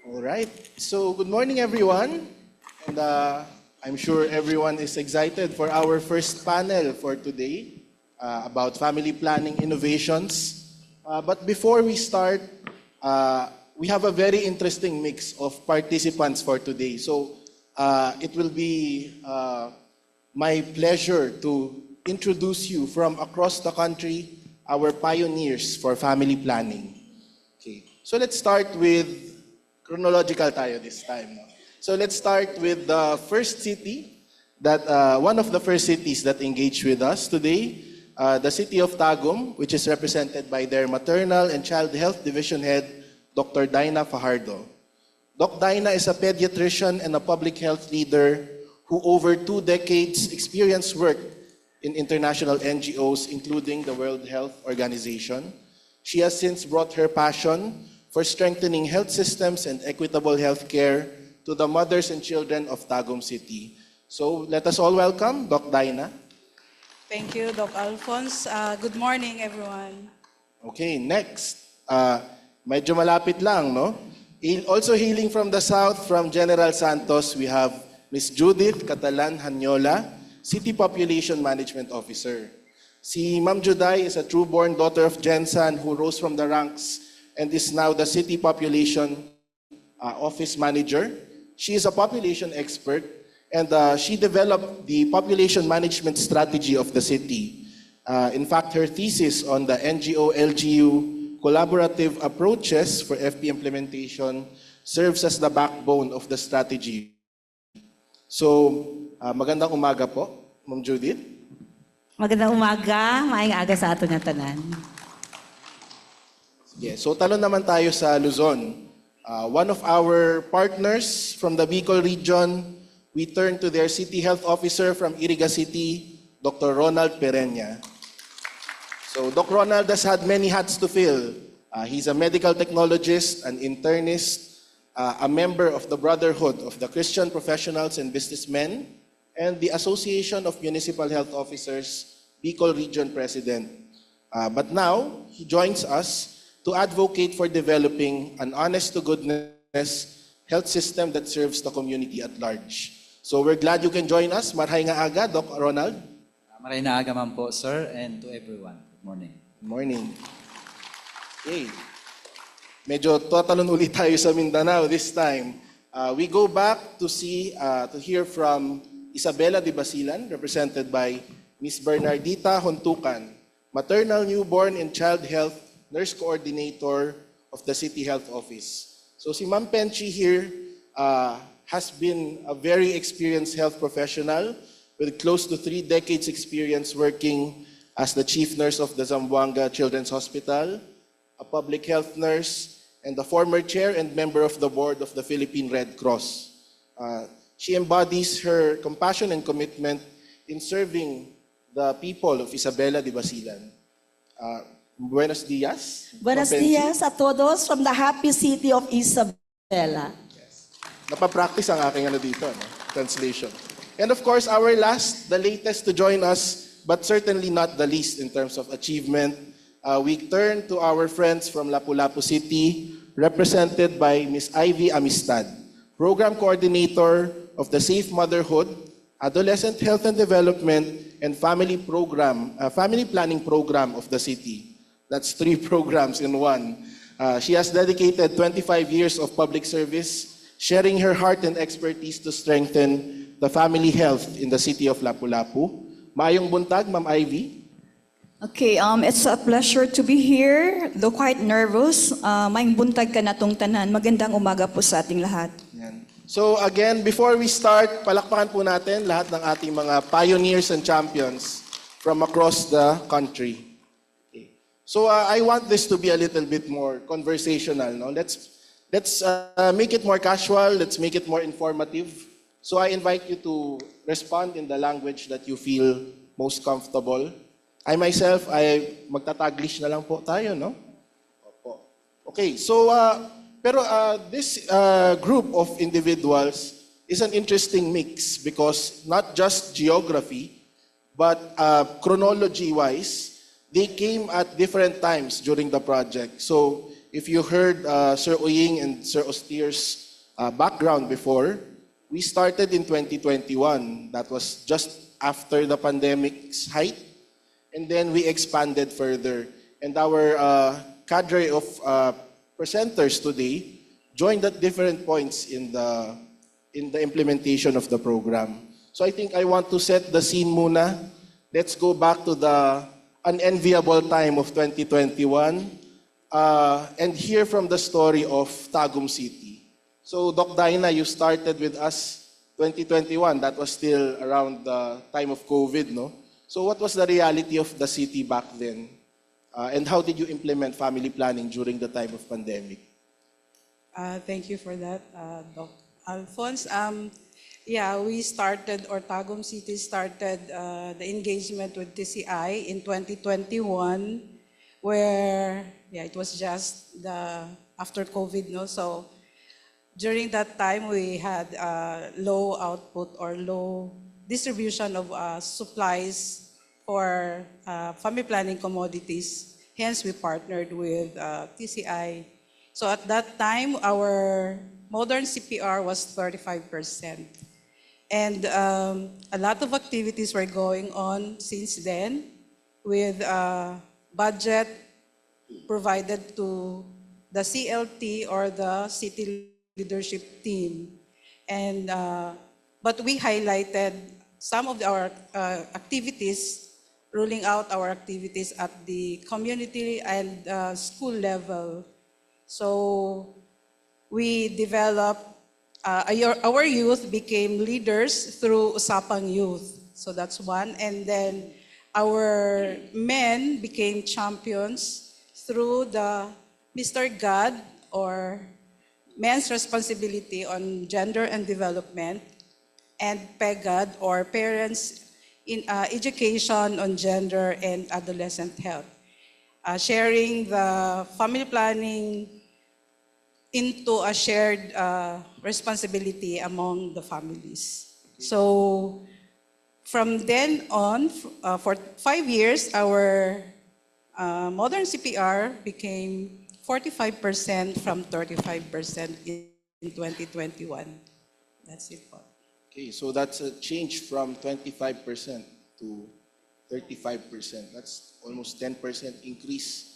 All right. So, good morning, everyone. And I'm sure everyone is excited for our first panel for today about family planning innovations. But before we start, we have a very interesting mix of participants for today. So, it will be my pleasure to introduce you from across the country, our pioneers for family planning. Okay. So, let's start with chronological tayo this time. No? So let's start with the first city, that one of the first cities that engaged with us today, the city of Tagum, which is represented by their maternal and child health division head, Dr. Dina Fajardo. Doc Dina is a pediatrician and a public health leader who over 2 decades experience work in international NGOs, including the World Health Organization. She has since brought her passion for strengthening health systems and equitable health care to the mothers and children of Tagum City. So let us all welcome Doc Dina. Thank you, Doc Alphonse. Good morning, everyone. Okay, next. Medyo malapit lang, no? Also hailing from the south, from General Santos, we have Ms. Judith Catalan Hanyola, City Population Management Officer. Si Ma'am Juday is a true-born daughter of Jensan who rose from the ranks and is now the City Population Office Manager. She is a population expert, and she developed the population management strategy of the city. In fact, her thesis on the NGO-LGU collaborative approaches for FP implementation serves as the backbone of the strategy. So, magandang umaga po, Ma'am Judith. Magandang umaga, maayong aga sa ato nga tanan. Yeah, so talon naman tayo sa Luzon. One of our partners from the Bicol region, we turn to their city health officer from Iriga City, Dr. Ronald Perenya. So Doc Ronald has had many hats to fill. He's a medical technologist, an internist, a member of the Brotherhood of the Christian Professionals and Businessmen, and the Association of Municipal Health Officers, Bicol Region President. But now, he joins us to advocate for developing an honest-to-goodness health system that serves the community at large. So we're glad you can join us. Marhay nga aga, Doc Ronald. Maray na aga man po, sir, and to everyone. Good morning. Good morning. Okay. Medyo tatalon ulit tayo sa Mindanao this time. We go back to hear from Isabela de Basilan, represented by Ms. Bernardita Hontucan, maternal, newborn, and child health nurse coordinator of the City Health Office. So si Ma'am Penchi here has been a very experienced health professional with close to 3 decades experience working as the chief nurse of the Zamboanga Children's Hospital, a public health nurse, and the former chair and member of the board of the Philippine Red Cross. She embodies her compassion and commitment in serving the people of Isabela de Basilan. Buenos dias. Buenos dias a todos from the happy city of Isabela. Yes. Napapractice ang aking dito, no? Translation. And of course, our last, the latest to join us, but certainly not the least in terms of achievement, we turn to our friends from Lapu-Lapu City, represented by Ms. Ivy Amistad, Program Coordinator of the Safe Motherhood, Adolescent Health and Development, and Family Planning Program of the city. That's 3 programs in one. She has dedicated 25 years of public service, sharing her heart and expertise to strengthen the family health in the city of Lapu-Lapu. Maayong buntag, Ma'am Ivy. Okay, it's a pleasure to be here, though quite nervous. Maayong buntag ka na tong tanan. Magandang umaga po sa ating lahat. Yan. So again, before we start, palakpakan po natin lahat ng ating mga pioneers and champions from across the country. So I want this to be a little bit more conversational. No? Let's make it more casual. Let's make it more informative. So I invite you to respond in the language that you feel most comfortable. I myself, magtataglish na lang po tayo, no? Opo. Okay, so this group of individuals is an interesting mix because not just geography, but chronology-wise, they came at different times during the project. So if you heard Sir Oying and Sir Ostier's background before, we started in 2021. That was just after the pandemic's height. And then we expanded further. And our cadre of presenters today joined at different points in the implementation of the program. So I think I want to set the scene muna. Let's go back to the unenviable time of 2021 and hear from the story of Tagum City. So Doc Dinah, you started with us 2021. That was still around the time of COVID, no? So what was the reality of the city back then? And how did you implement family planning during the time of pandemic? Thank you for that, Doc Alphonse. Yeah, we started, or Tagum City started the engagement with TCI in 2021, where, yeah, it was just after COVID, no? So during that time, we had low output or low distribution of supplies for family planning commodities. Hence, we partnered with TCI. So at that time, our modern CPR was 35%. And a lot of activities were going on since then with budget provided to the CLT or the city leadership team. And, but we highlighted some of our activities, rolling out our activities at the community and school level. So we developed, our youth became leaders through Usapang Youth. So that's one. And then our men became champions through the Mr. God, or Men's Responsibility on Gender and Development, and PEGAD, or Parents in Education on Gender and Adolescent Health, sharing the family planning into a shared responsibility among the families. So from then on, for 5 years, our modern CPR became 45% from 35% in 2021. That's it. Okay, so that's a change from 25% to 35%. That's almost 10% increase.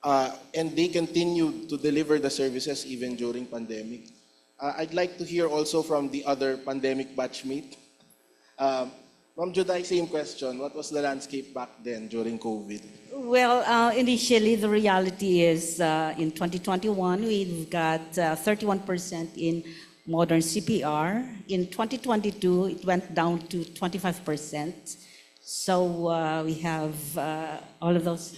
And they continue to deliver the services even during pandemic. I'd like to hear also from the other pandemic batchmate. Ma'am Juday, same question. What was the landscape back then during COVID? Well, initially the reality is in 2021 we've got 31% in modern CPR. In 2022 it went down to 25%. So we have all of those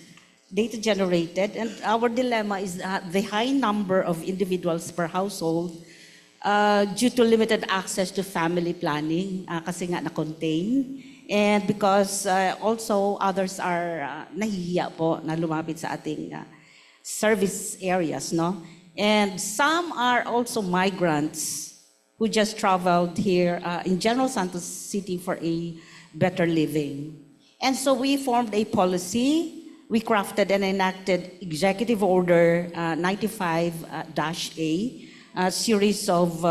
data generated, and our dilemma is the high number of individuals per household due to limited access to family planning kasi nga na-contain, and because also others are nahihiya po na lumapit sa ating service areas, no? And some are also migrants who just traveled here in General Santos City for a better living. And so we formed a policy. We crafted and enacted Executive Order 95-A, series of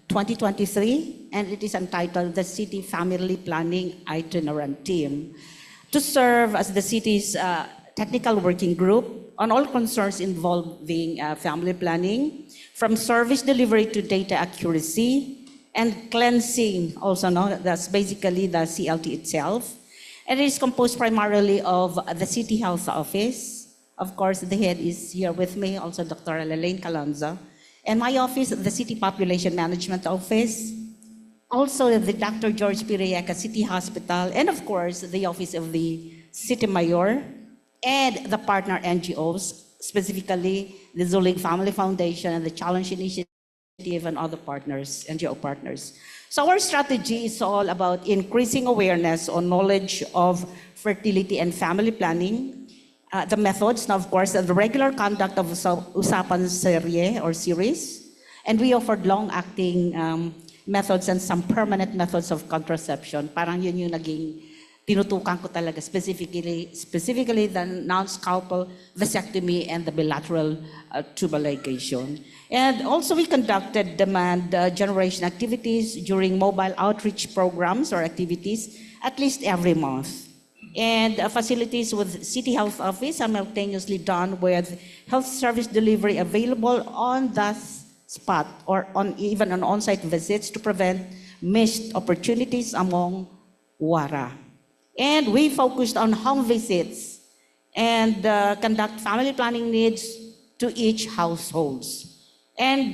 2023, and it is entitled the City Family Planning Itinerant Team, to serve as the city's technical working group on all concerns involving family planning, from service delivery to data accuracy, and cleansing also, no? That's basically the CLT itself. And it is composed primarily of the City Health Office. Of course, the head is here with me, also Dr. Elaine Calonzo. And my office, the City Population Management Office. Also, the Dr. George Pireyeca City Hospital. And of course, the Office of the City Mayor. And the partner NGOs, specifically the Zuling Family Foundation and the Challenge Initiative and other partners, NGO partners. So our strategy is all about increasing awareness on knowledge of fertility and family planning, the methods, now of course, the regular conduct of Usapan Serye or series, and we offered long-acting methods and some permanent methods of contraception. Parang yun yung naging tinutukan ko talaga specifically the non-scalpel vasectomy and the bilateral tubal ligation. And also we conducted demand generation activities during mobile outreach programs or activities at least every month. And facilities with City Health Office simultaneously done with health service delivery available on the spot or even on on-site visits to prevent missed opportunities among WARA. And we focused on home visits and conduct family planning needs to each households. And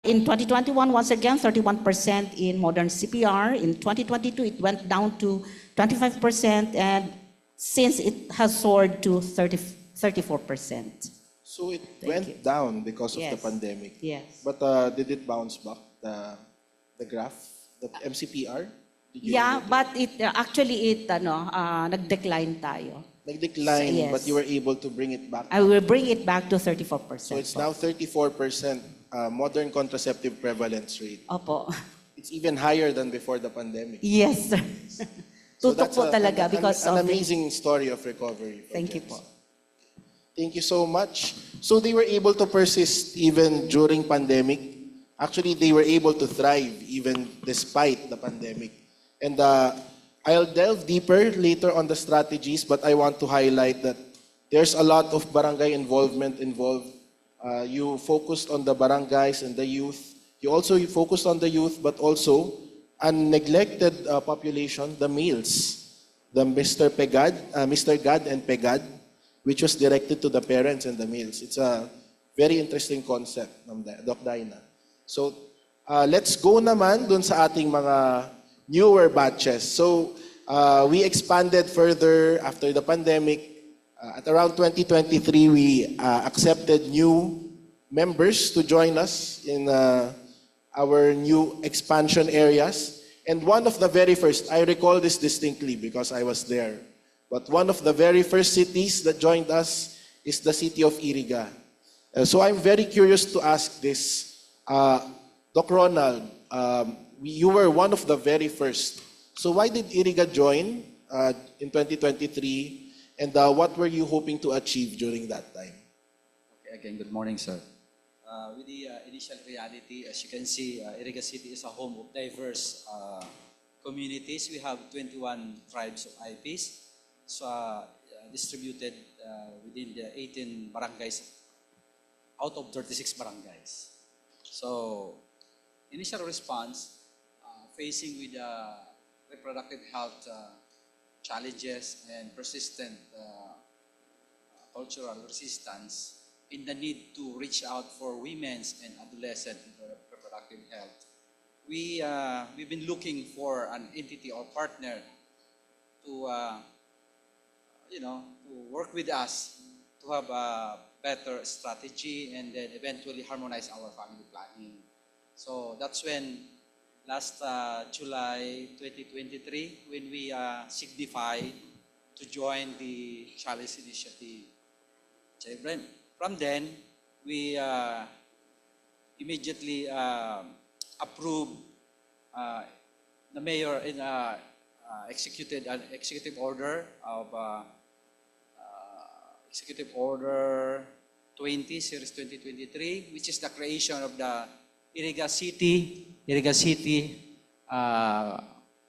in 2021, once again, 31% in modern CPR. In 2022, it went down to 25%, and since it has soared to 34%. So it Thank went you. down because of the Yes. pandemic. Yes. But did it bounce back, the graph, the MCPR? Did you Yeah, able to- but it nag-decline tayo. Nag-decline, Yes. but you were able to bring it back. I will bring it back to 34%. So it's now 34% modern contraceptive prevalence rate. Opo. It's even higher than before the pandemic. Yes, sir. So Tutok po talaga because an of the- amazing story of recovery. for Thank you Gens. po. Thank you so much. So they were able to persist even during pandemic. Actually, they were able to thrive even despite the pandemic. And I'll delve deeper later on the strategies, but I want to highlight that there's a lot of barangay involvement involved. You focused on the barangays and the youth. You focused on the youth, but also a neglected population, the males, the Mr. Gad and Pegad, which was directed to the parents and the males. It's a very interesting concept, Doc Dinah. So let's go naman dun sa ating mga newer batches. So we expanded further after the pandemic. At around 2023, we accepted new members to join us in our new expansion areas. And one of the very first, I recall this distinctly because I was there, but one of the very first cities that joined us is the city of Iriga. So I'm very curious to ask this. Doc Ronald, you were one of the very first. So why did Iriga join in 2023? And what were you hoping to achieve during that time? Okay, again, good morning, sir. With the initial reality, as you can see, Iriga City is a home of diverse communities. We have 21 tribes of IPs, so distributed within the 18 barangays out of 36 barangays. So, initial response, facing with reproductive health challenges and persistent cultural resistance in the need to reach out for women's and adolescent reproductive health. We've been looking for an entity or partner to to work with us to have a better strategy and then eventually harmonize our family planning. So that's when last July 2023, when we signified to join the Chalice Initiative. From then, we immediately approved the mayor in executed an executive order of Executive Order 20, Series 2023, which is the creation of the Iriga City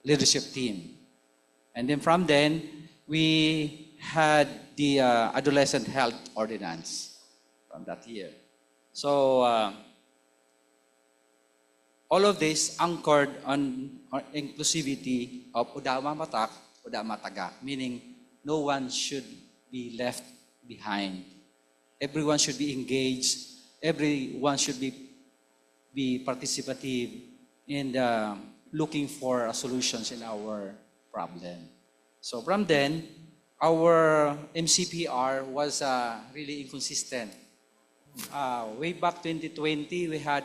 leadership team. And then from then, we had the adolescent health ordinance from that year. So all of this anchored on inclusivity of Udama Matak, Udama Taga, meaning no one should be left behind. Everyone should be engaged. Everyone should be participative in looking for solutions in our problem. So from then, our MCPR was really inconsistent. Way back 2020, we had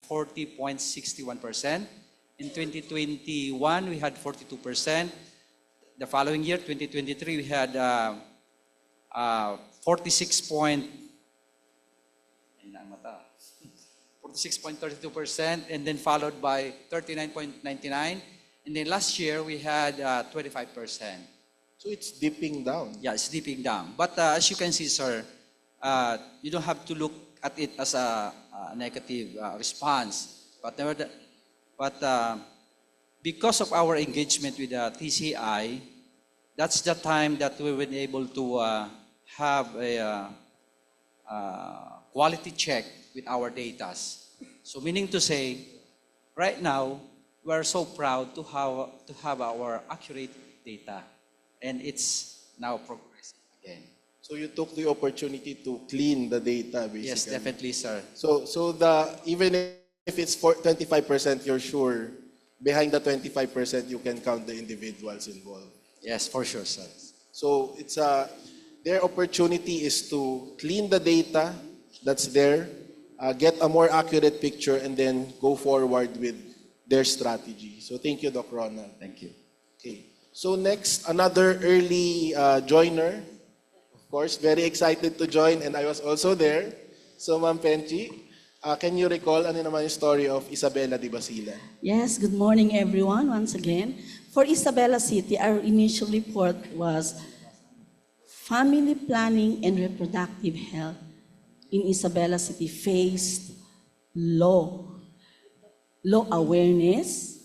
40.61%. In 2021, we had 42%. The following year, 2023, we had 46.32%, and then followed by 39.99%, And then last year, we had 25%. So it's dipping down. Yeah, it's dipping down. But as you can see, sir, you don't have to look at it as a negative response. But because of our engagement with the TCI, that's the time that we were able to have a quality check with our data. So meaning to say, right now, we're so proud to have our accurate data, and it's now progressing again. So you took the opportunity to clean the data, basically. Yes, definitely, sir. So even if it's 25%, you're sure behind the 25% you can count the individuals involved. Yes, for sure, sir. So their opportunity is to clean the data that's there, get a more accurate picture, and then go forward with their strategy. So thank you, Doc Ronald. Thank you. Okay. So next, another early joiner. Of course, very excited to join, and I was also there. So, Ma'am Penchi, can you recall ano naman yung story of Isabela de Basilan? Yes, good morning everyone once again. For Isabela City, our initial report was family planning and reproductive health in Isabela City faced low awareness.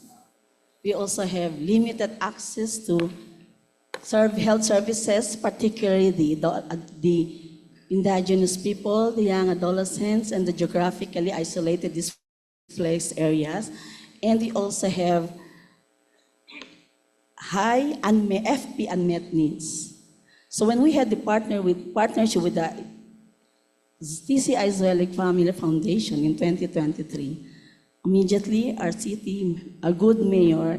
We also have limited access to health services, particularly the indigenous people, the young adolescents, and the geographically isolated displaced areas. And we also have high FP unmet needs. So when we had the partnership with the TCI Israelic Family Foundation in 2023, immediately our good mayor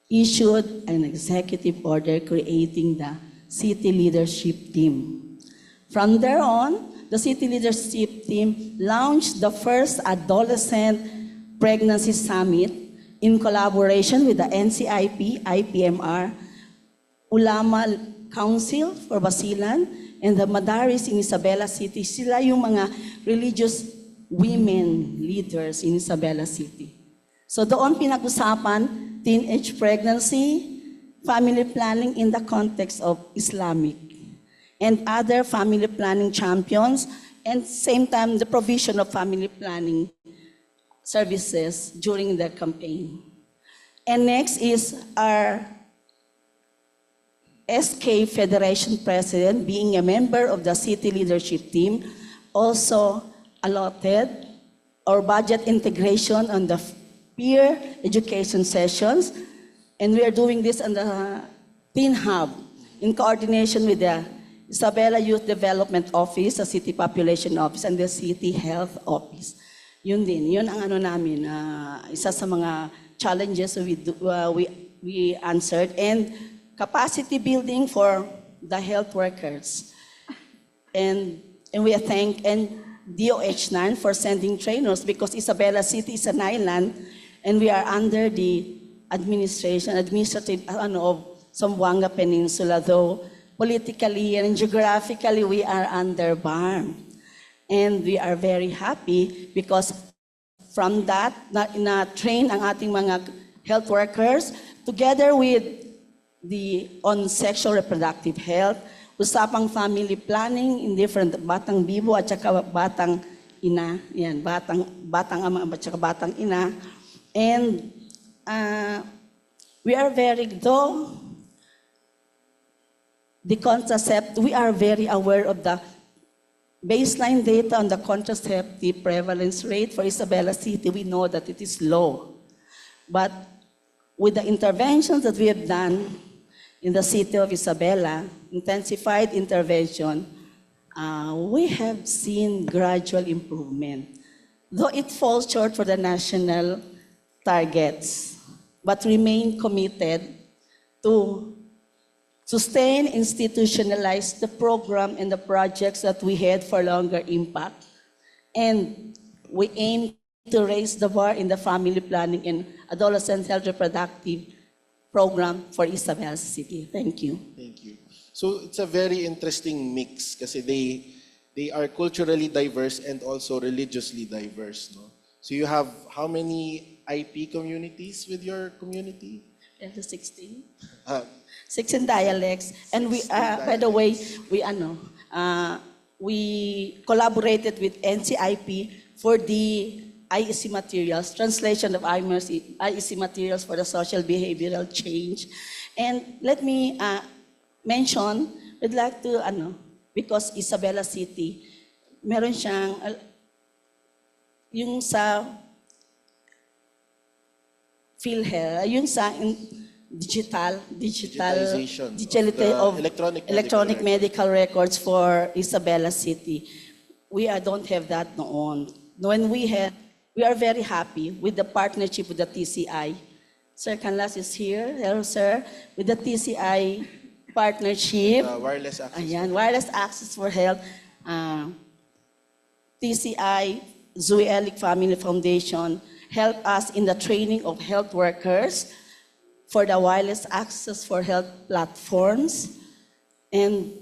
issued an executive order creating the city leadership team. From there on, the city leadership team launched the first adolescent pregnancy summit in collaboration with the NCIP, IPMR, Ulama Council for Basilan, and the Madaris in Isabela City. Sila yung mga religious women leaders in Isabela City. So doon pinag-usapan teenage pregnancy, family planning in the context of Islamic, and other family planning champions, and same time the provision of family planning services during the campaign. And next is our SK Federation President, being a member of the city leadership team, also allotted our budget integration on the peer education sessions, and we are doing this on the Teen Hub in coordination with the Isabela Youth Development Office, the City Population Office, and the City Health Office. Yun din, yun ang ano namin, isa sa mga challenges we answered, and capacity building for the health workers. And we thank DOH9 for sending trainers, because Isabela City is an island and we are under the administrative of Zamboanga Peninsula, though politically and geographically we are under BARM. And we are very happy because from that, na-train ang ating mga health workers together with on sexual reproductive health, usapang family planning in different batang bibo at saka batang ina, yan, batang ama at saka batang ina. And we are we are very aware of the baseline data on the contraceptive prevalence rate for Isabela City. We know that it is low. But with the interventions that we have done in the city of Isabela, intensified intervention, we have seen gradual improvement. Though it falls short for the national targets, but remain committed to sustain, institutionalize the program and the projects that we had for longer impact. And we aim to raise the bar in the family planning and adolescent health reproductive program for Isabela City. Thank you. Thank you. So it's a very interesting mix kasi they are culturally diverse and also religiously diverse. No? So you have how many IP communities with your community? And the 16. Uh, 16 dialects. And we, 16 by the way, we collaborated with NCIP for the IEC materials, translation of IEC materials for the social behavioral change. And let me mention, we'd like to, because Isabela City, meron siyang, yung sa PhilHealth, yung sa Digitalization digitality of of the electronic medical records for Isabela City. We don't have that noon. When we are very happy with the partnership with the TCI. Sir Canlas is here. Hello, sir. With the TCI partnership. wireless access. Ayan, wireless access for health. TCI, Zui Elic Family Foundation help us in the training of health workers for the wireless access for health platforms, and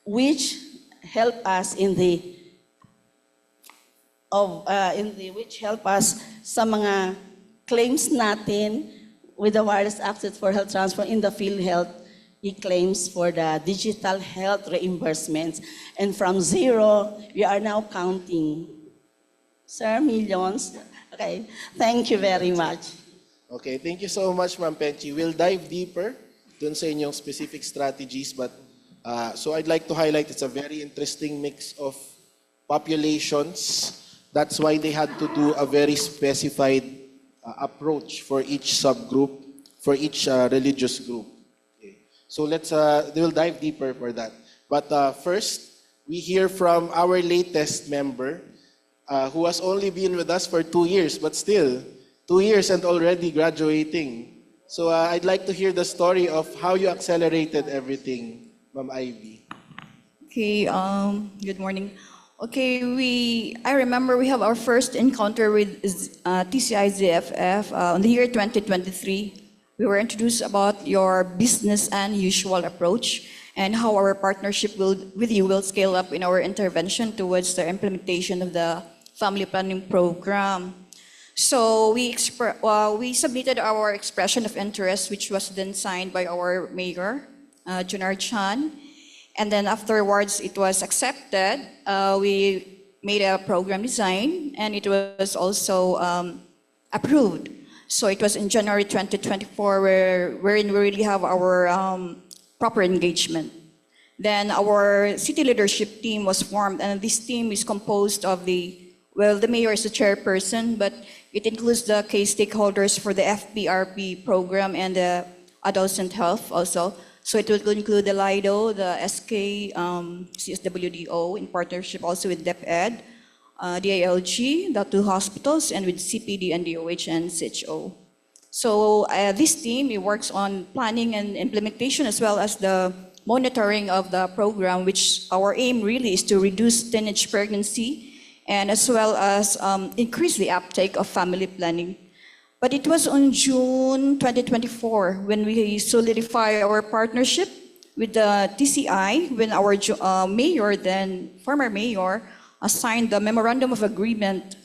which help us which help us sa mga claims natin with the wireless access for health transfer in the PhilHealth e-claims for the digital health reimbursements. And from zero, we are now counting. Sir, millions. Okay, thank you very much. Okay, thank you so much, Ma'am Penchi. We'll dive deeper dun sa inyong specific strategies, but so I'd like to highlight it's a very interesting mix of populations. That's why they had to do a very specified approach for each subgroup, for each religious group. Okay. So we'll dive deeper for that. But first, we hear from our latest member, who has only been with us for 2 years, but still, 2 years and already graduating. So I'd like to hear the story of how you accelerated everything, Ma'am Ivy. Okay, good morning. Okay, I remember we have our first encounter with TCI ZFF in the year 2023. We were introduced about your business and usual approach and how our partnership with you will scale up in our intervention towards the implementation of the family planning program. So we submitted our expression of interest, which was then signed by our mayor, Junar Chan. And then afterwards, it was accepted. We made a program design, and it was also approved. So it was in January 2024 wherein we really have our proper engagement. Then our city leadership team was formed, and this team is composed of the mayor is the chairperson, but it includes the key stakeholders for the FPRP program and the adolescent health also. So it will include the LIDO, the SK, CSWDO in partnership also with DepEd, DILG, the 2 hospitals, and with CPD and DOH and CHO. So this team, it works on planning and implementation as well as the monitoring of the program, which our aim really is to reduce teenage pregnancy and as well as increase the uptake of family planning. But it was on June 2024 when we solidify our partnership with the TCI, when our mayor, then former mayor, signed the memorandum of agreement,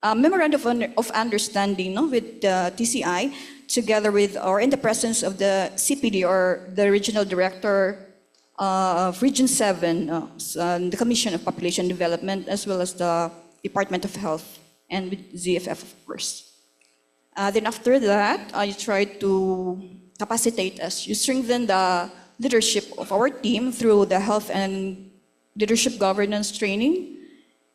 memorandum of understanding with the TCI, together with or in the presence of the CPD or the regional director of Region 7, the Commission of Population Development, as well as the Department of Health, and with ZFF, of course. Then after that, you try to capacitate us. You strengthen the leadership of our team through the health and leadership governance training,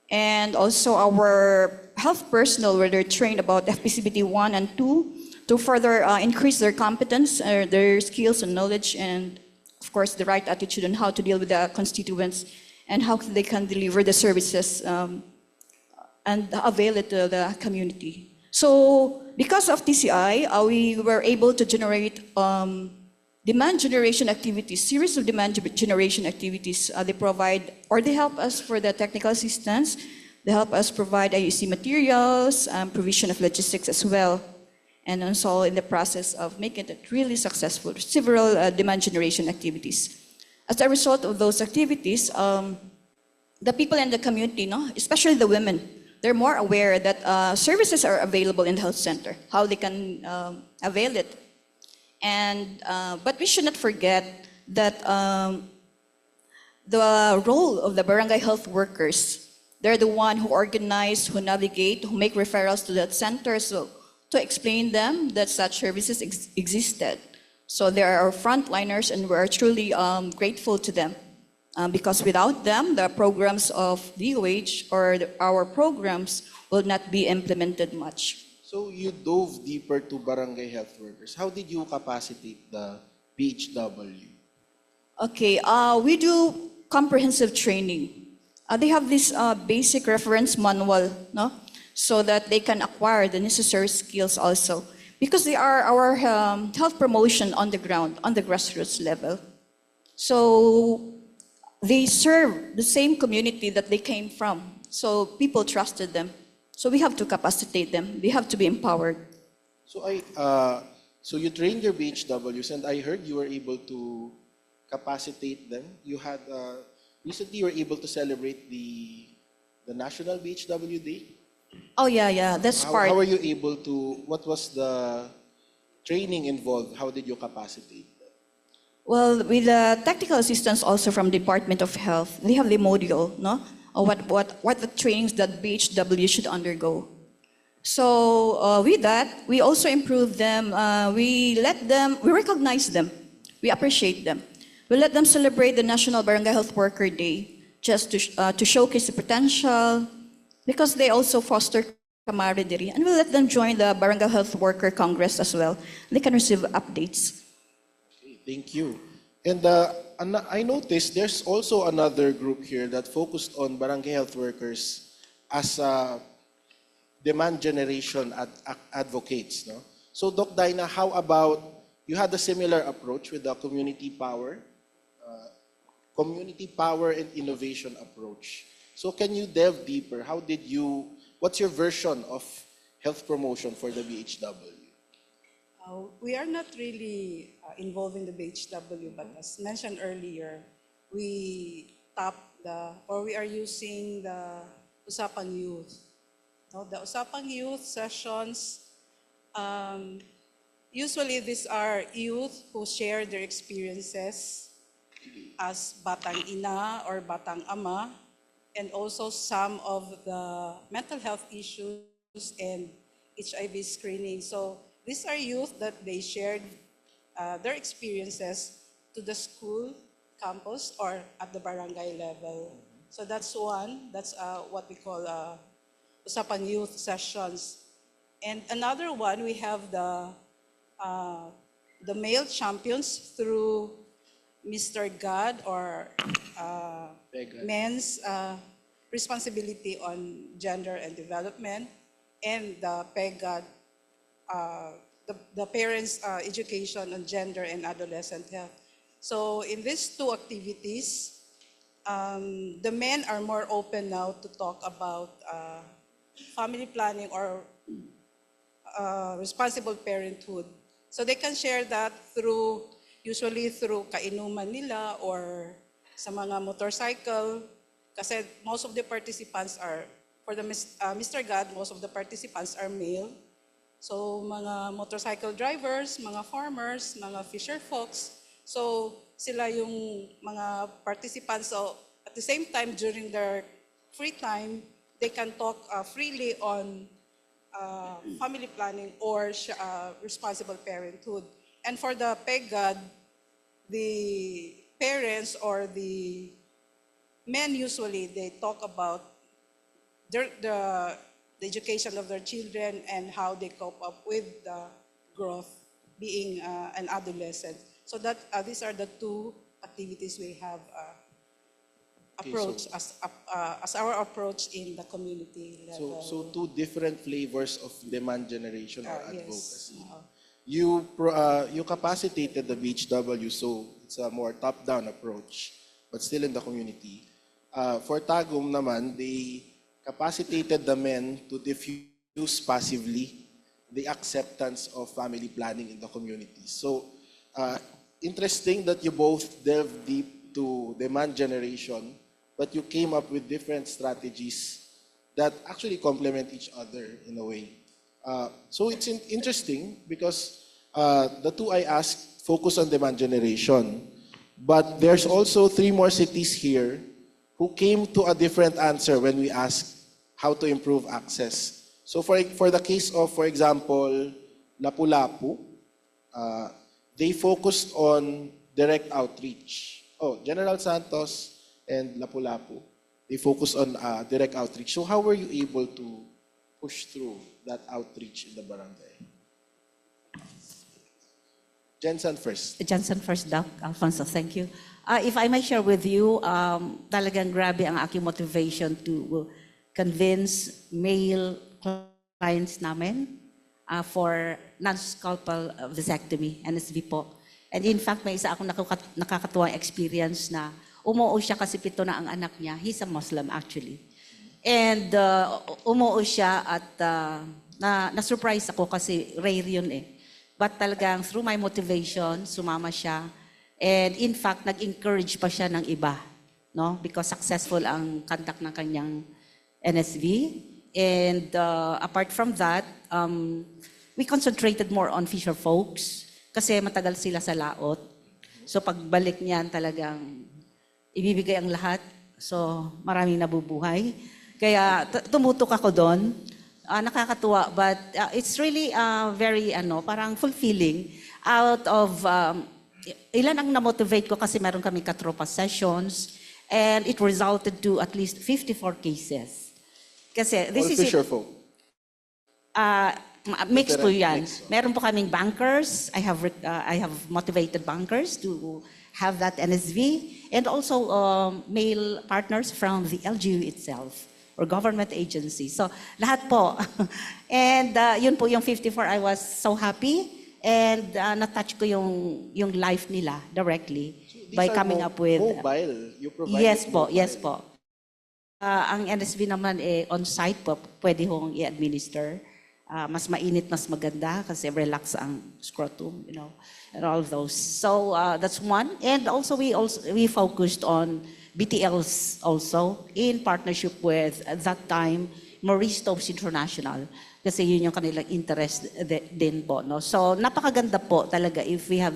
and also our health personnel where they're trained about FPCBT 1 and 2 to further increase their competence, their skills and knowledge, and of course the right attitude on how to deal with the constituents and how they can deliver the services and avail it to the community. So because of TCI, we were able to generate demand generation activities, series of demand generation activities. They provide, or they help us for the technical assistance. They help us provide IUC materials, provision of logistics as well. And also in the process of making it really successful, several demand generation activities. As a result of those activities, the people in the community, especially the women, they're more aware that services are available in the health center, how they can avail it. And, but we should not forget that the role of the barangay health workers, they're the one who organize, who navigate, who make referrals to that center, so to explain them that such services existed. So they are our frontliners, and we're truly grateful to them. Because without them, the programs of DOH or our programs will not be implemented much. So you dove deeper to barangay health workers. How did you capacitate the BHW? Okay, we do comprehensive training. They have this basic reference manual, no? So that they can acquire the necessary skills also. Because they are our health promotion on the ground, on the grassroots level. So they serve the same community that they came from. So people trusted them. So we have to capacitate them. We have to be empowered. So so you trained your BHWs, and I heard you were able to capacitate them. You had recently you were able to celebrate the National BHW Day. Oh yeah, that's part. How were you able to? What was the training involved? How did you capacitate them? Well, with the technical assistance also from Department of Health, they have the module, no? What the trainings that BHW should undergo. So with that, we also improve them. We recognize them. We appreciate them. We let them celebrate the National Barangay Health Worker Day just to showcase the potential, because they also foster camaraderie. And we let them join the Barangay Health Worker Congress as well. They can receive updates. Okay, thank you. And I noticed there's also another group here that focused on barangay health workers as demand generation advocates. No? So, Doc Dinah, how about you had a similar approach with the community power and innovation approach. So, can you delve deeper? What's your version of health promotion for the BHW? We are not really involved in the BHW, but as mentioned earlier, we are using the Usapang Youth. No, the Usapang Youth sessions, usually these are youth who share their experiences as batang ina or batang ama, and also some of the mental health issues and HIV screening. So these are youth that they shared their experiences to the school, campus, or at the barangay level. So that's one. That's what we call Usapan Youth Sessions. And another one, we have the male champions through Mr. God, or men's responsibility on gender and development, and the PEGAD, the parents' education on gender and adolescent health. So in these two activities, the men are more open now to talk about family planning or responsible parenthood. So they can share that usually through kainuman nila or sa mga motorcycle. Kasi most of the participants are, for the Mr. God, most of the participants are male. So mga motorcycle drivers, mga farmers, mga fisher folks. So sila yung mga participants. So at the same time, during their free time, they can talk freely on family planning or responsible parenthood. And for the PEGAD, the parents or the men usually, they talk about the education of their children and how they cope up with the growth being an adolescent. So that these are the two activities we have approach as our approach in the community level. So two different flavors of demand generation or advocacy. Yes. You capacitated the BHW, so it's a more top-down approach, but still in the community. For Tagum naman, they capacitated the men to diffuse passively the acceptance of family planning in the community. So, interesting that you both delved deep to demand generation, but you came up with different strategies that actually complement each other in a way. So it's interesting because the two I asked focus on demand generation, but there's also three more cities here who came to a different answer when we asked how to improve access. So for the case of, for example, Lapu-Lapu, they focused on direct outreach. Oh, General Santos and Lapu-Lapu, they focused on direct outreach. So how were you able to push through that outreach in the barangay? Jensen first. Johnson first, Doc. Alfonso, thank you. If I may share with you, talagang grabe ang aking motivation to convince male clients namin for non-scalpel vasectomy, NSV po. And in fact, may isa akong nakakatuwang experience na umuo siya kasi 7 na ang anak niya. He's a Muslim actually. And umuo siya at na-surprise ako kasi rare yun eh. But talagang through my motivation, sumama siya. And in fact, nag-encourage pa siya ng iba. No? Because successful ang contact ng kanyang NSV. And apart from that, we concentrated more on fisher folks kasi matagal sila sa laot. So pagbalik niyan talagang ibibigay ang lahat. So maraming nabubuhay. Kaya tumutok ako doon. Nakakatuwa, but it's really very parang fulfilling out of ilan ang na-motivate ko kasi meron kami katropa sessions and it resulted to at least 54 cases. Kasi this All is fisher folk. Mixed po yan. Mix. Meron po kaming bankers. I have motivated bankers to have that NSV and also male partners from the LGU itself or government agency. So lahat po. And yun po yung 54, I was so happy and na-touch ko yung life nila directly by coming up with mobile. You provide yes po, mobile. yes po. Ang NSV naman on-site po, pwede hong i-administer. Mas mainit, mas maganda kasi relax ang scrotum, and all of those. So that's one. And also we focused on BTLs also in partnership with, at that time, Maurice Stopes International. Kasi yun yung kanilang interest din po. No? So napakaganda po talaga if we have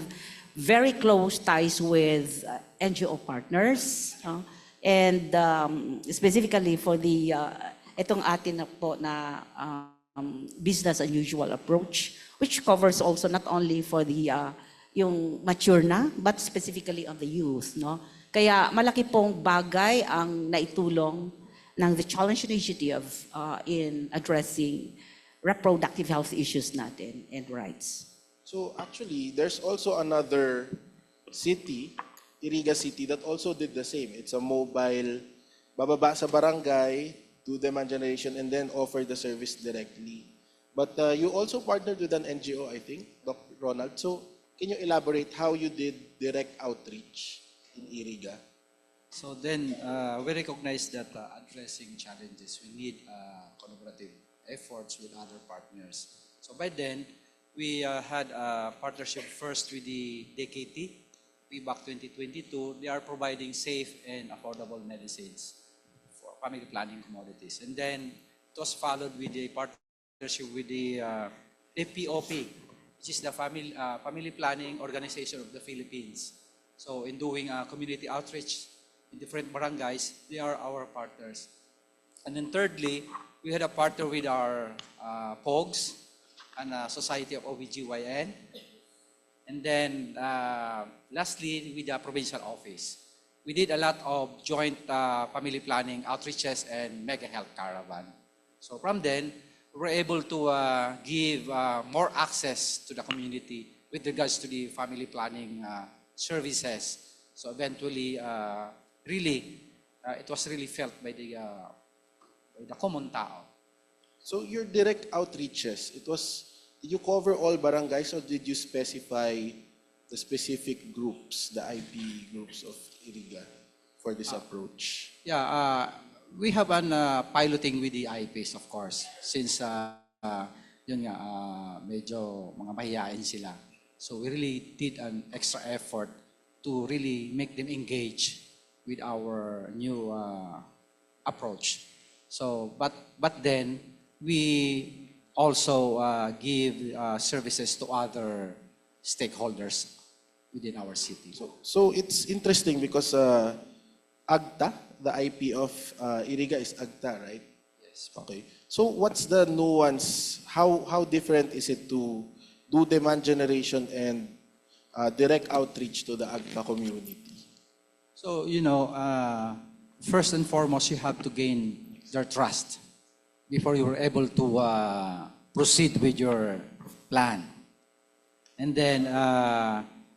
very close ties with NGO partners. And specifically for the, itong atin na po na business as usual approach, which covers also not only for the yung mature na, but specifically on the youth. No? Kaya malaki pong bagay ang naitulong ng the Challenge Initiative in addressing reproductive health issues natin and rights. So actually, there's also another city, Iriga City, that also did the same. It's a mobile, bababa sa barangay, do demand generation, and then offer the service directly. But you also partnered with an NGO, I think, Dr. Ronald. So can you elaborate how you did direct outreach in Iriga? So then, we recognize that addressing challenges, we need collaborative efforts with other partners. So by then, we had a partnership first with the DKT. Back 2022, they are providing safe and affordable medicines for family planning commodities. And then it was followed with a partnership with the FPOP, which is the Family Planning Organization of the Philippines. So in doing community outreach in different barangays, they are our partners. And then thirdly, we had a partner with our POGs and Society of OBGYN. And then lastly, with the provincial office. We did a lot of joint family planning outreaches and mega health caravan. So from then, we were able to give more access to the community with regards to the family planning services. So eventually, really, it was really felt by the common tao. So your direct outreaches, did you cover all barangays or did you specify the specific groups, the IP groups of Iriga for this approach? Yeah, we have an piloting with the IPs, of course, since yun nga, medyo mga mahihain sila. So we really did an extra effort to really make them engage with our new approach. So, but then we also give services to other stakeholders within our city. So it's interesting because AGTA, the IP of Iriga is AGTA, right? Yes. Okay. So what's the nuance? How different is it to do demand generation and direct outreach to the AGTA community? So, first and foremost, you have to gain their trust before you are able to proceed with your plan. And then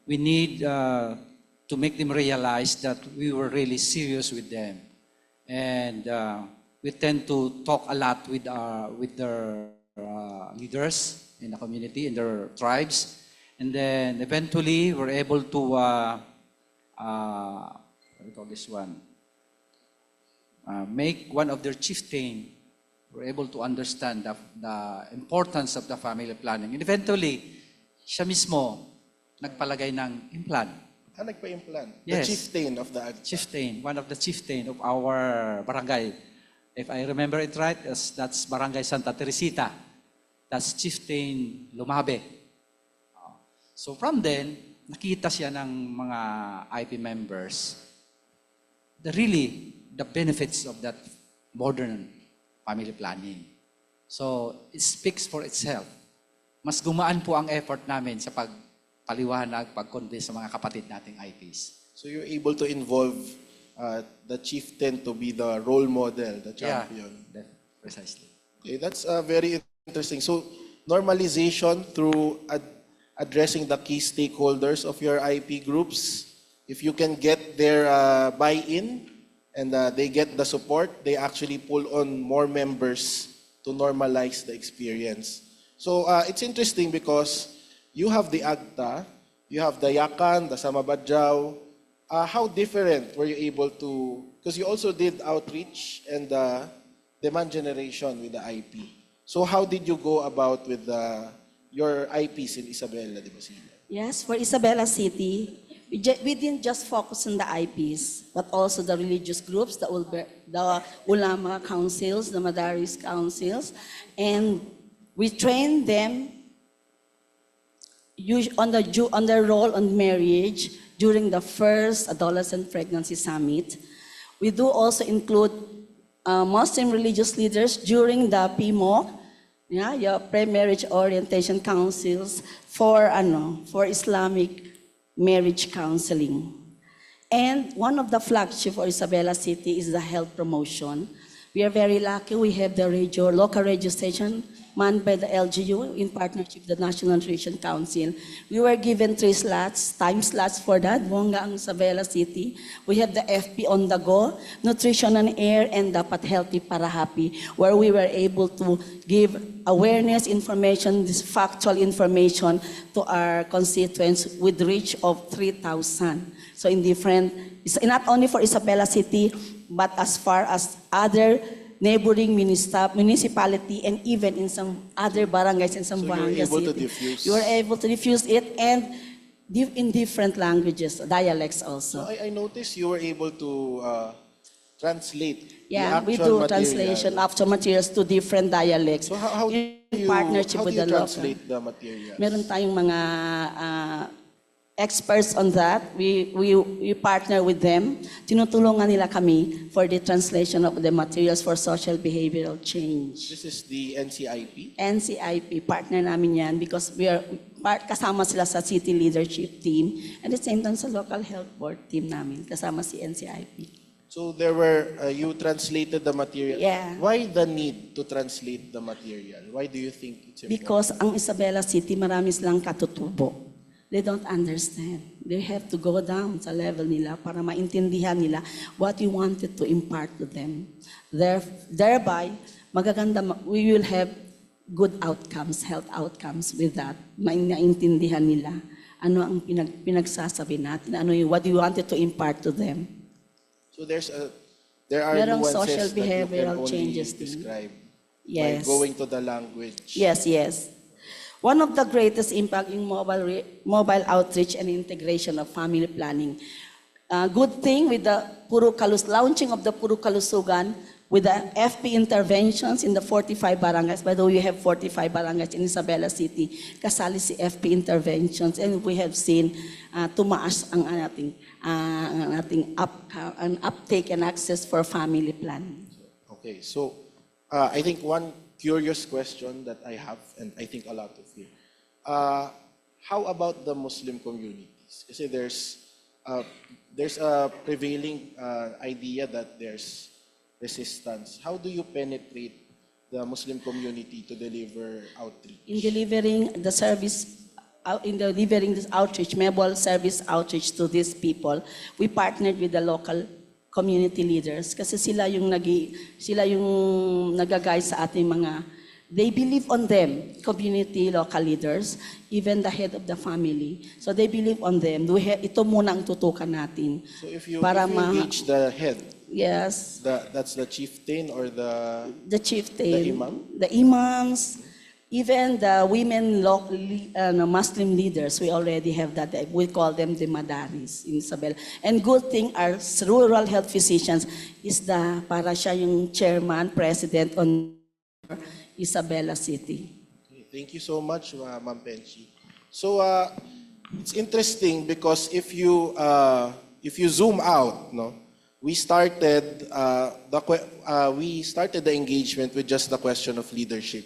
we need to make them realize that we were really serious with them. And we tend to talk a lot with their leaders in the community, in their tribes. And then eventually we're able to, what do you call this one? Make one of their chieftain, we're able to understand the importance of the family planning. And eventually, siya mismo nagpalagay ng implant. Nagpa-implant? Yes. The chieftain of the AGTA? Chieftain, one of the chieftain of our barangay. If I remember it right, that's Barangay Santa Teresita. That's Chieftain Lumabe. So from then, nakita siya ng mga IP members the benefits of that modern family planning. So it speaks for itself. Mas gumaan po ang effort namin sa pagpaliwanag, pag-convince sa mga kapatid nating IPs. So you're able to involve the chieftain to be the role model, the champion. Yeah, precisely. Okay, that's very interesting. So normalization through addressing the key stakeholders of your IP groups. If you can get their buy-in and they get the support, they actually pull on more members to normalize the experience. So it's interesting because you have the AGTA, you have the Yakan, the Samabadjao. How different were you able to, because you also did outreach and demand generation with the IP. So how did you go about with your IPs in Isabela de Basilan? Yes, for Isabela City, we didn't just focus on the IPs, but also the religious groups, the ulama councils, the madaris councils, and we trained them on the role on marriage during the first adolescent pregnancy summit. We do also include Muslim religious leaders during the PMOC, your pre-marriage orientation councils for Islamic marriage counseling. And one of the flagship for Isabela City is the health promotion. We are very lucky we have the local radio station manned by the LGU in partnership with the National Nutrition Council. We were given 3 time slots for that, Bongga ang Isabela City. We have the FP on the go, Nutrition on Air, and Dapat Healthy Para Happy, where we were able to give awareness information, this factual information to our constituents with reach of 3,000. So it's not only for Isabela City, but as far as other neighboring municipality and even in some other barangays in some Zamboanga City. You were able to diffuse it and in different languages, dialects also. So I noticed you were able to translate Yeah, the we actual do material. translation of materials to different dialects. So how do in you, partnership how do with you the local. translate the material? Meron tayong mga experts on that. We partner with them. Tinutulungan nila kami for the translation of the materials for social behavioral change. This is the NCIP? NCIP, partner namin yan because kasama sila sa city leadership team and at the same time sa local health board team namin, kasama si NCIP. So there were, you translated the material. Yeah. Why the need to translate the material? Why do you think it's important? Because ang Isabela City, marami silang katutubo. They don't understand. They have to go down sa level nila para maintindihan nila what you wanted to impart to them. Thereby, we will have good outcomes, health outcomes with that. Maintindihan nila ano ang pinagsasabi natin, what you wanted to impart to them. So there are Merong nuances social that behavioral you can only changes din. describe Yes. by going to the language. Yes. One of the greatest impact in mobile outreach and integration of family planning. Good thing with the launching of the Puro Kalusugan, with the FP interventions in the 45 barangays. By the way, we have 45 barangays in Isabela City. Kasali si FP interventions, and we have seen tumaas ang ating uptake and access for family planning. Okay, so I think one curious question that I have, and I think a lot of you, how about the Muslim communities? Kasi there's a prevailing idea that there's resistance. How do you penetrate the Muslim community to deliver outreach? In delivering the service, in delivering this outreach, mobile service outreach to these people, we partnered with the local community leaders kasi sila yung nagagay sa ating mga, they believe on them, community local leaders, even the head of the family. So they believe on them. Ito muna ang tutukan natin. So if you para engage the head, yes, that's the chieftain or the chieftain, the imam? the imams, even the women Muslim leaders, we already have that. We call them the madaris in Isabela. And good thing, our rural health physicians is para siya yung chairman, president on Isabela City. Okay, thank you so much, Ma'am Penchi. So it's interesting because if you zoom out, no, we started the engagement with just the question of leadership.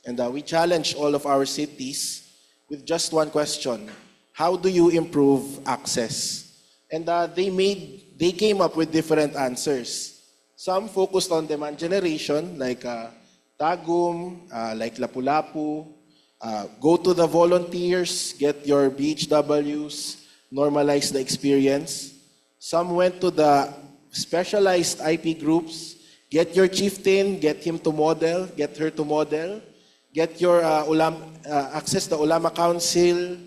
And we challenged all of our cities with just one question: how do you improve access? And they came up with different answers. Some focused on demand generation, like Tagum, like Lapu-Lapu. Go to the volunteers, get your BHWs, normalize the experience. Some went to the specialized IP groups, get your chieftain, get him to model, get her to model. Get your access the Ulama Council,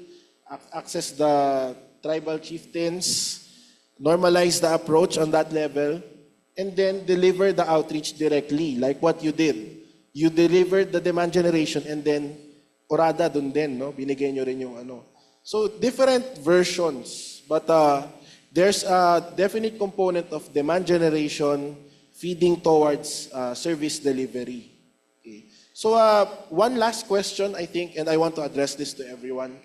access the tribal chieftains, normalize the approach on that level, and then deliver the outreach directly, like what you did. You delivered the demand generation, and then orada dun din, no? Binigay nyo rin yung ano. So different versions, but there's a definite component of demand generation feeding towards service delivery. Okay. So one last question, I think, and I want to address this to everyone,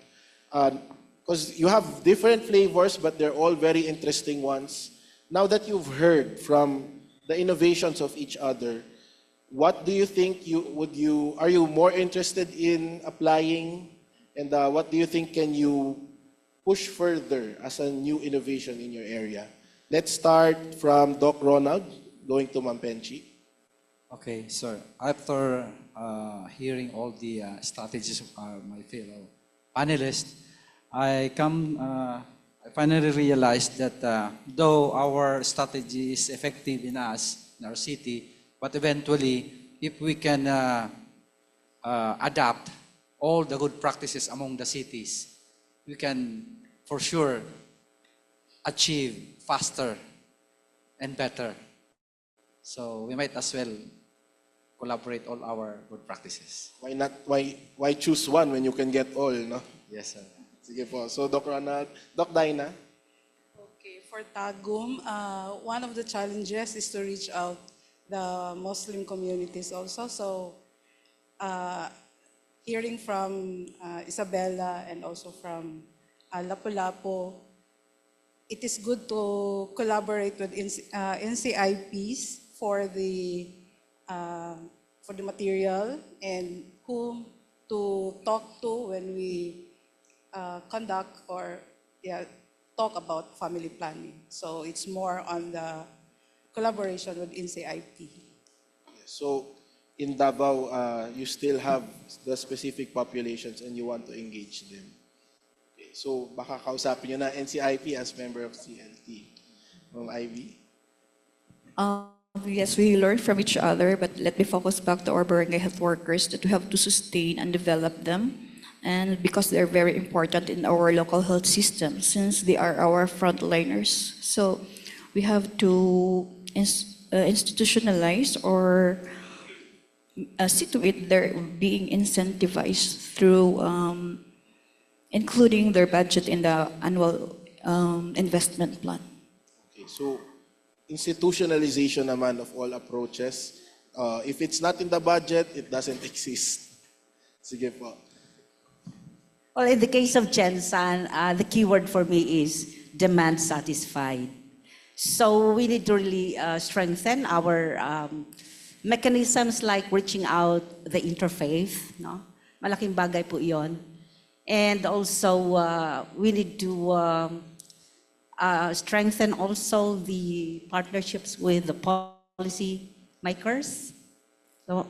because you have different flavors, but they're all very interesting ones. Now that you've heard from the innovations of each other, what do you think are you more interested in applying, and what do you think can you push further as a new innovation in your area? Let's start from Doc Ronald, going to Ma'am Penchi. Okay, sir. After hearing all the strategies of my fellow panelists, I finally realized that though our strategy is effective in our city, but eventually, if we can adapt all the good practices among the cities, we can for sure achieve faster and better. So we might as well collaborate all our good practices. Why not? Why choose one when you can get all, no? Yes, sir. Sige po. So, Doc Ronald, Doc Dinah. Okay, for Tagum, one of the challenges is to reach out the Muslim communities also. So, hearing from Isabela and also from Lapu-Lapu, it is good to collaborate with NCIPs for the material and whom to talk to when we conduct or talk about family planning. So it's more on the collaboration with NCIP. So, in Davao, you still have the specific populations and you want to engage them. Okay, so, baka kausapin nyo na NCIP as member of CLT. Ma'am Ivy? Yes, we learn from each other, but let me focus back to our barangay health workers that we have to sustain and develop them. And because they're very important in our local health system, since they are our frontliners. So we have to institutionalize or see to it they're being incentivized through including their budget in the annual investment plan. Okay, so institutionalization naman of all approaches. If it's not in the budget, it doesn't exist. Sige po. Well, in the case of Jensen, the keyword for me is demand satisfied. So we need to really strengthen our mechanisms like reaching out the interfaith. No? Malaking bagay po iyon. And also, we need to strengthen also the partnerships with the policy makers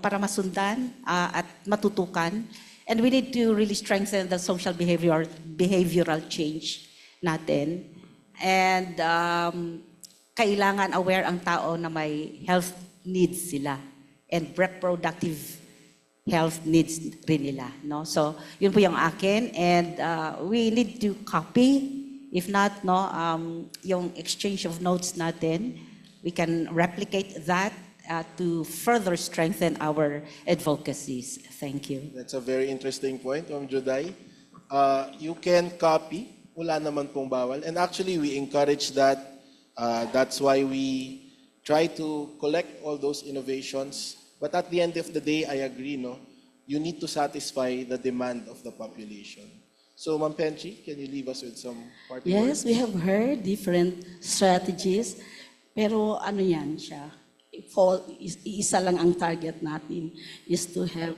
para masundan at matutukan. And we need to really strengthen the social behavioral change natin. And kailangan aware ang tao na may health needs sila and reproductive health needs rin nila. No? So, yun po yung akin. And we need to copy. If not, no, yung exchange of notes natin, we can replicate that to further strengthen our advocacies. Thank you. That's a very interesting point, Ma'am Juday. You can copy. Wala naman pong bawal. And actually, we encourage that. That's why we try to collect all those innovations. But at the end of the day, I agree, no? You need to satisfy the demand of the population. So, Ma'am Penchi, can you leave us with some parting Yes, words? we have heard different strategies, pero ano yan siya? Isa lang ang target natin is to have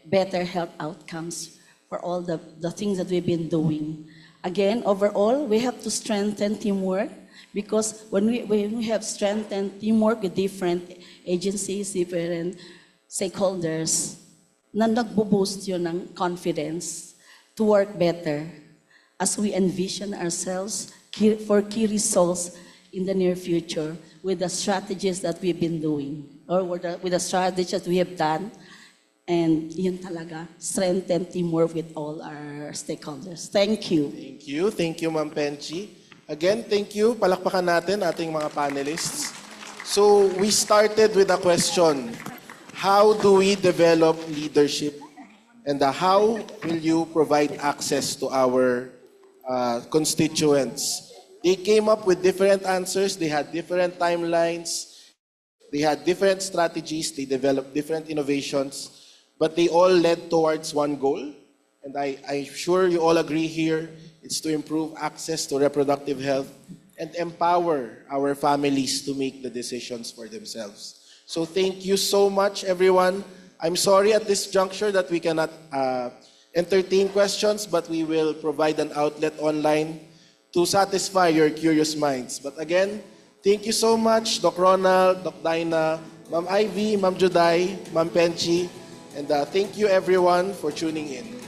better health outcomes for all the things that we've been doing. Again, overall, we have to strengthen teamwork because when we have strengthened teamwork with different agencies, different stakeholders, na nagbo-boost yun ng confidence to work better as we envision ourselves for key results in the near future with the strategies that we've been doing or with the strategies that we have done. And yun talaga, strengthen teamwork with all our stakeholders. Thank you. Thank you. Thank you, Ma'am Penchi. Again, thank you. Palakpakan natin ating mga panelists. So, we started with a question. How do we develop leadership? And how will you provide access to our constituents? They came up with different answers. They had different timelines. They had different strategies. They developed different innovations. But they all led towards one goal. And I'm sure you all agree here. It's to improve access to reproductive health and empower our families to make the decisions for themselves. So thank you so much, everyone. I'm sorry at this juncture that we cannot entertain questions, but we will provide an outlet online to satisfy your curious minds. But again, thank you so much, Doc Ronald, Doc Dinah, Ma'am Ivy, Ma'am Juday, Ma'am Penchi, and thank you everyone for tuning in.